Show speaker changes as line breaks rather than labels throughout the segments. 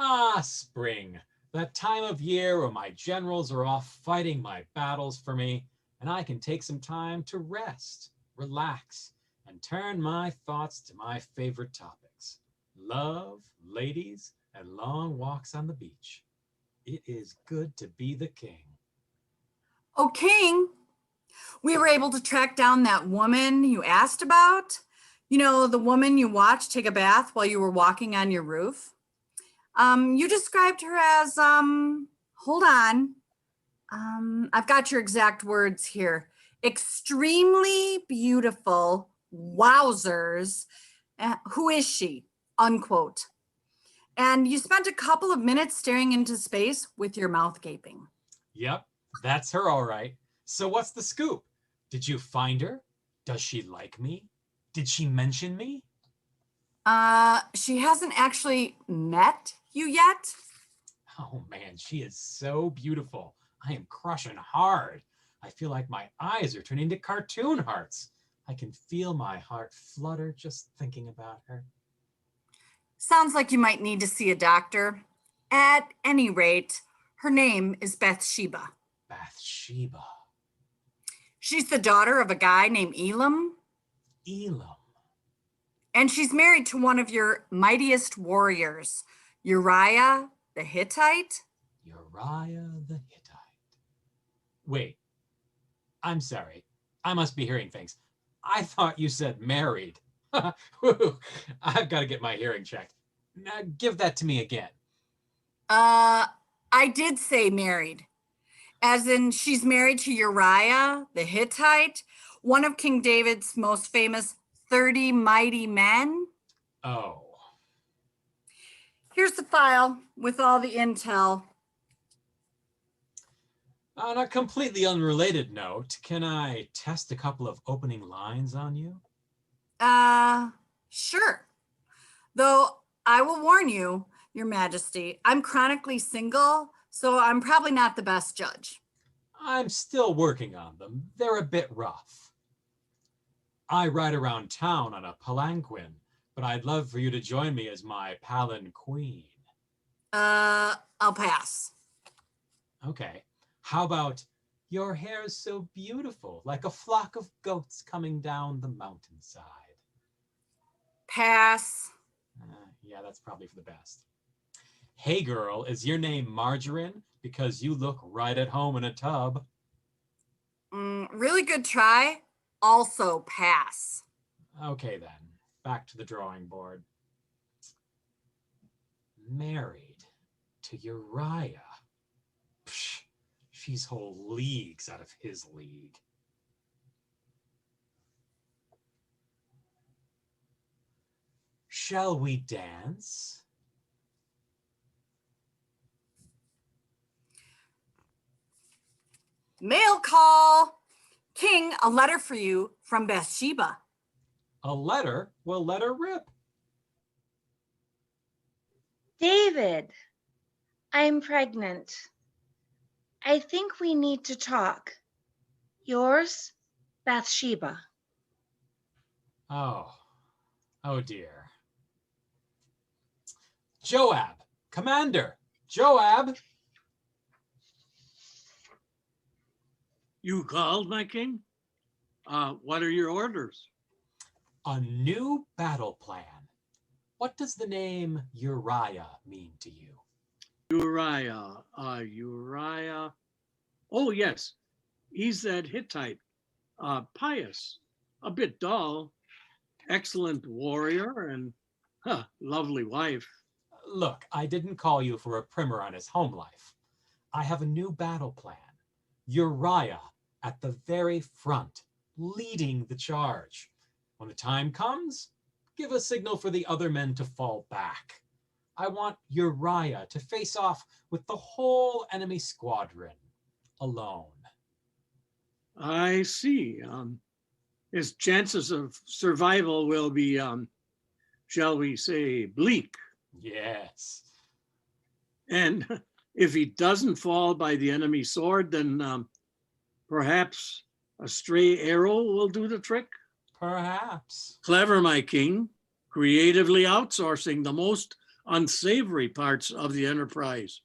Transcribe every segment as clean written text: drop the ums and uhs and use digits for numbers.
Ah, spring, that time of year where my generals are off fighting my battles for me, and I can take some time to rest, relax, and turn my thoughts to my favorite topics: love, ladies, and long walks on the beach. It is good to be the king.
Oh, King, we were able to track down that woman you asked about. You know, the woman you watched take a bath while you were walking on your roof. You described her as, hold on. I've got your exact words here. Extremely beautiful. Wowzers. Who is she? Unquote. And you spent a couple of minutes staring into space with your mouth gaping.
Yep, that's her all right. So what's the scoop? Did you find her? Does she like me? Did she mention me?
She hasn't actually met you yet.
Oh man, she is so beautiful. I am crushing hard. I feel like my eyes are turning to cartoon hearts. I can feel my heart flutter just thinking about her.
Sounds like you might need to see a doctor. At any rate, her name is BATHSHEBA.
BATHSHEBA.
She's the daughter of a guy named Elam.
Elam.
And she's married to one of your mightiest warriors, Uriah the Hittite.
Uriah the Hittite. Wait, I'm sorry. I must be hearing things. I thought you said married. I've got to get my hearing checked. Now give that to me again.
I did say married, as in she's married to Uriah the Hittite, one of King David's most famous 30 mighty men.
Oh.
Here's the file with all the intel.
On a completely unrelated note, can I test a couple of opening lines on you?
Sure. Though I will warn you, Your Majesty, I'm chronically single, so I'm probably not the best judge.
I'm still working on them. They're a bit rough. I ride around town on a palanquin, but I'd love for you to join me as my palanquin.
I'll pass.
Okay. How about, your hair's so beautiful, like a flock of goats coming down the mountainside?
Pass.
Yeah, that's probably for the best. Hey girl, is your name Margarine? Because you look right at home in a tub.
Really good try. Also pass.
Okay then, back to the drawing board. Married to Uriah. Psh, she's whole leagues out of his league. Shall we dance?
Mail call. King, a letter for you from BATHSHEBA.
A letter? Well, let her rip.
David, I'm pregnant. I think we need to talk. Yours, BATHSHEBA.
Oh dear. Joab, Commander, Joab.
You called, my king? What are your orders?
A new battle plan. What does the name Uriah mean to you?
Uriah. Oh, yes. He's that Hittite. Pious, a bit dull, excellent warrior, and lovely wife.
Look, I didn't call you for a primer on his home life. I have a new battle plan. Uriah at the very front, leading the charge. When the time comes, give a signal for the other men to fall back. I want Uriah to face off with the whole enemy squadron, alone.
I see. His chances of survival will be, shall we say, bleak.
Yes.
And if he doesn't fall by the enemy sword, then perhaps a stray arrow will do the trick.
Perhaps.
Clever, my king, creatively outsourcing the most unsavory parts of the enterprise.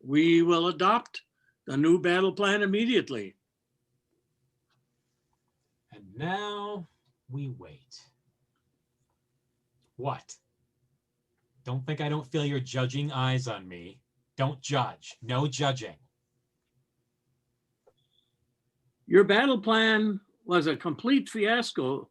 We will adopt the new battle plan immediately.
And now we wait. What? Don't think I don't feel your judging eyes on me. Don't judge. No judging.
Your battle plan was a complete fiasco.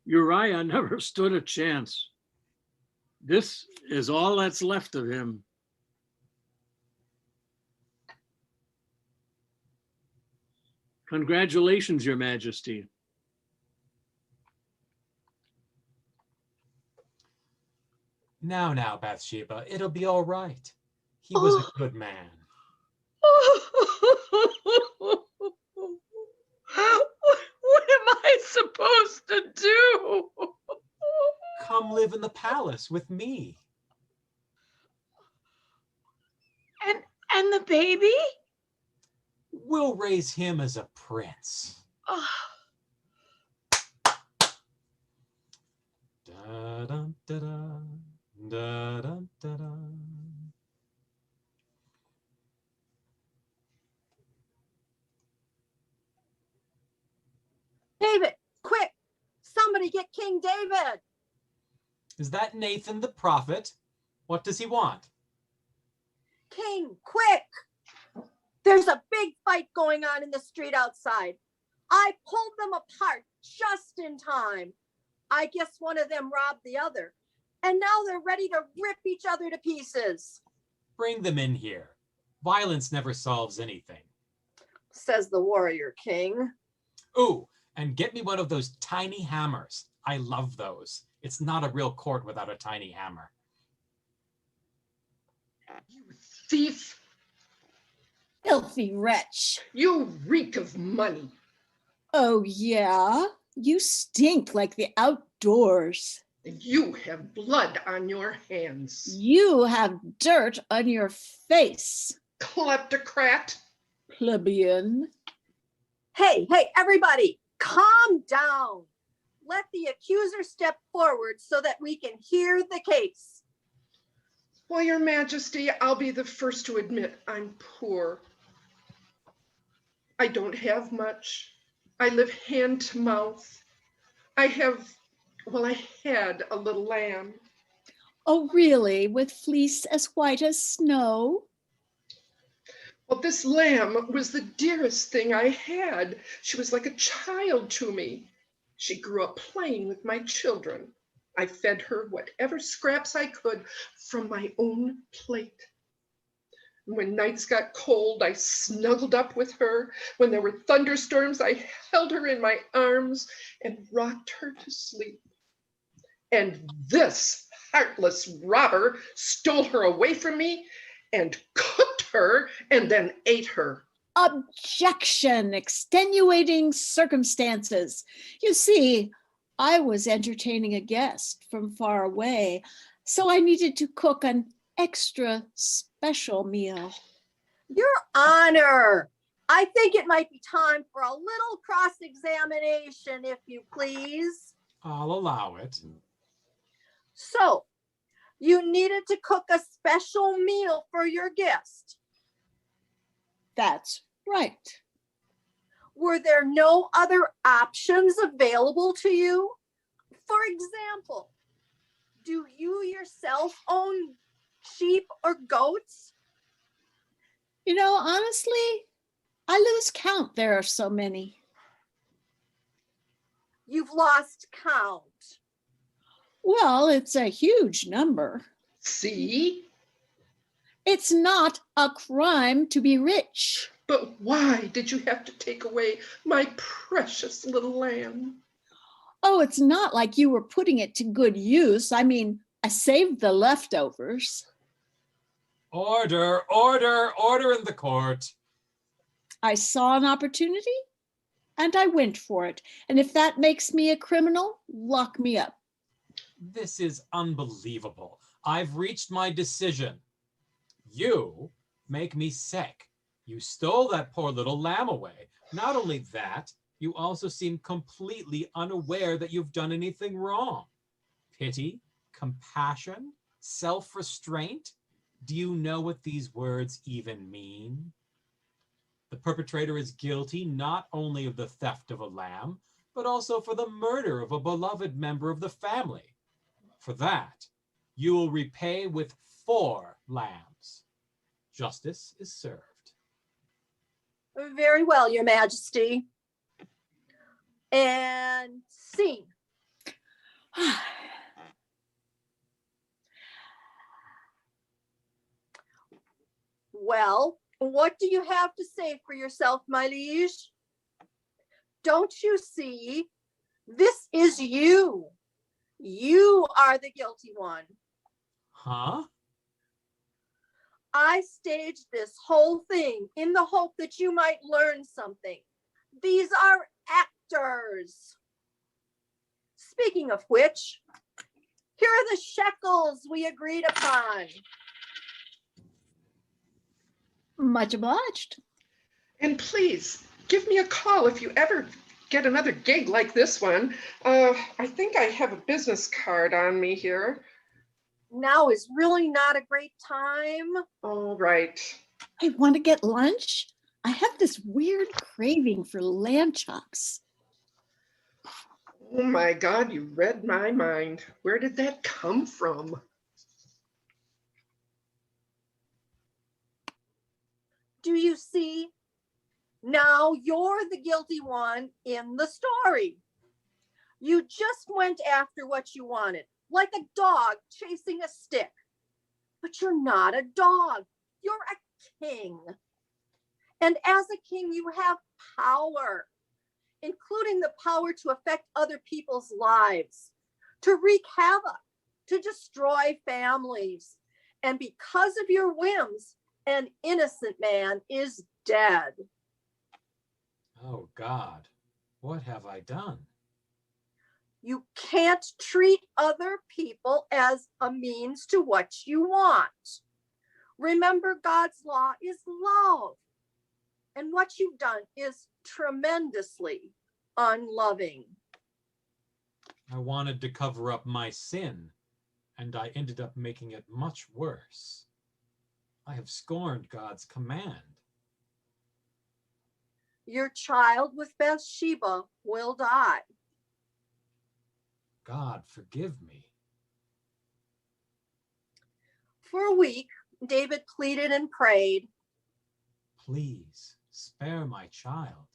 Uriah never stood a chance. This is all that's left of him. Congratulations, Your Majesty.
Now, Bathsheba, it'll be all right. He was a good man.
What am I supposed to do?
Come live in the palace with me.
And the baby?
We'll raise him as a prince.
Oh,
Da-dum, da-dum, da-dum, da-dum.
David, quick! Somebody get King David!
Is that Nathan the prophet? What does he want?
King, quick! There's a big fight going on in the street outside. I pulled them apart just in time. I guess one of them robbed the other. And now they're ready to rip each other to pieces,
Bring them in here. Violence never solves anything.
says the warrior king.
Ooh, and get me one of those tiny hammers. I love those. It's not a real court without a tiny hammer.
You thief!
Filthy wretch.
You reek of money.
Oh, yeah? You stink like the outdoors.
And you have blood on your hands.
You have dirt on your face,
Kleptocrat!
plebeian.
Hey, everybody, calm down. Let the accuser step forward so that we can hear the case.
Well, Your Majesty, I'll be the first to admit I'm poor. I don't have much. I live hand to mouth. I had a little lamb.
Oh, really? With fleece as white as snow?
Well, this lamb was the dearest thing I had. She was like a child to me. She grew up playing with my children. I fed her whatever scraps I could from my own plate. When nights got cold, I snuggled up with her. When there were thunderstorms, I held her in my arms and rocked her to sleep. And this heartless robber stole her away from me and cooked her and then ate her.
Objection, extenuating circumstances. You see, I was entertaining a guest from far away, so I needed to cook an extra special meal.
Your Honor, I think it might be time for a little cross-examination, if you please.
I'll allow it.
So, you needed to cook a special meal for your guest.
That's right.
Were there no other options available to you? For example, do you yourself own sheep or goats?
You know, honestly, I lose count. There are so many.
You've lost count.
Well, it's a huge number.
See?
It's not a crime to be rich.
But why did you have to take away my precious little lamb?
Oh, it's not like you were putting it to good use. I mean, I saved the leftovers.
Order, order, order in the court.
I saw an opportunity and I went for it. And if that makes me a criminal, lock me up.
This is unbelievable. I've reached my decision. You make me sick. You stole that poor little lamb away. Not only that, you also seem completely unaware that you've done anything wrong. Pity, compassion, self-restraint? Do you know what these words even mean? The perpetrator is guilty not only of the theft of a lamb, but also for the murder of a beloved member of the family. For that, you will repay with 4 lambs. Justice is served.
Very well, Your Majesty. And scene. Well, what do you have to say for yourself, my liege? Don't you see? This is you. You are the guilty one.
Huh?
I staged this whole thing in the hope that you might learn something. These are actors. Speaking of which, here are the shekels we agreed upon.
Much obliged.
And please give me a call if you ever get another gig like this one. I think I have a business card on me here.
Now is really not a great time.
All right.
I want to get lunch. I have this weird craving for lamb chops.
Oh my God, you read my mind. Where did that come from?
Do you see? Now you're the guilty one in the story. You just went after what you wanted, like a dog chasing a stick. But you're not a dog. You're a king. And as a king, you have power, including the power to affect other people's lives, to wreak havoc, to destroy families. And because of your whims, an innocent man is dead.
Oh God, what have I done?
You can't treat other people as a means to what you want. Remember, God's law is love. And what you've done is tremendously unloving.
I wanted to cover up my sin, and I ended up making it much worse. I have scorned God's command.
Your child with Bathsheba will die.
God, forgive me.
For a week, David pleaded and prayed.
Please spare my child.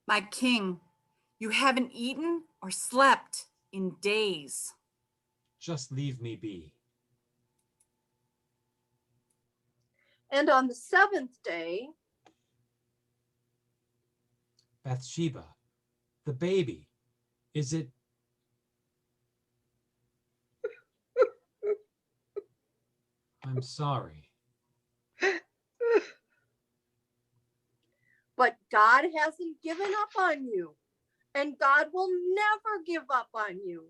My king, you haven't eaten or slept in days.
Just leave me be.
And on the 7th day,
Bathsheba, the baby, is it? I'm sorry.
but God hasn't given up on you, and God will never give up on you.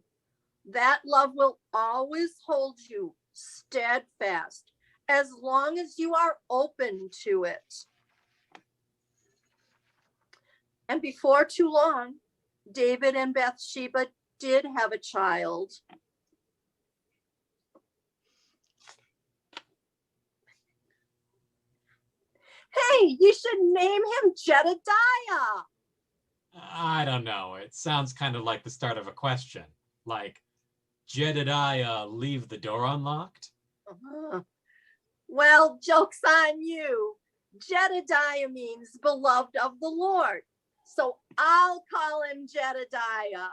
That love will always hold you steadfast as long as you are open to it. And before too long, David and Bathsheba did have a child. Hey, you should name him Jedediah.
I don't know. It sounds kind of like the start of a question. Like, Jedediah leave the door unlocked?
Well, joke's on you. Jedediah means beloved of the Lord. So I'll call him Jedediah.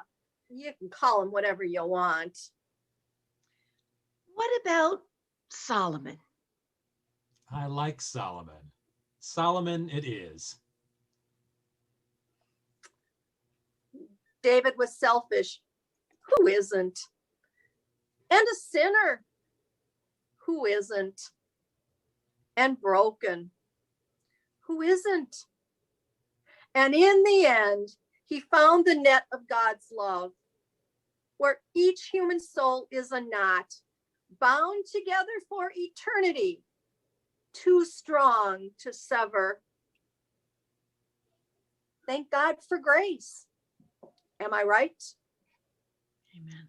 You can call him whatever you want.
What about Solomon?
I like Solomon. Solomon it is.
David was selfish. Who isn't? And a sinner. Who isn't? And broken. Who isn't? And in the end, he found the net of God's love, where each human soul is a knot, bound together for eternity, too strong to sever. Thank God for grace. Am I right?
Amen.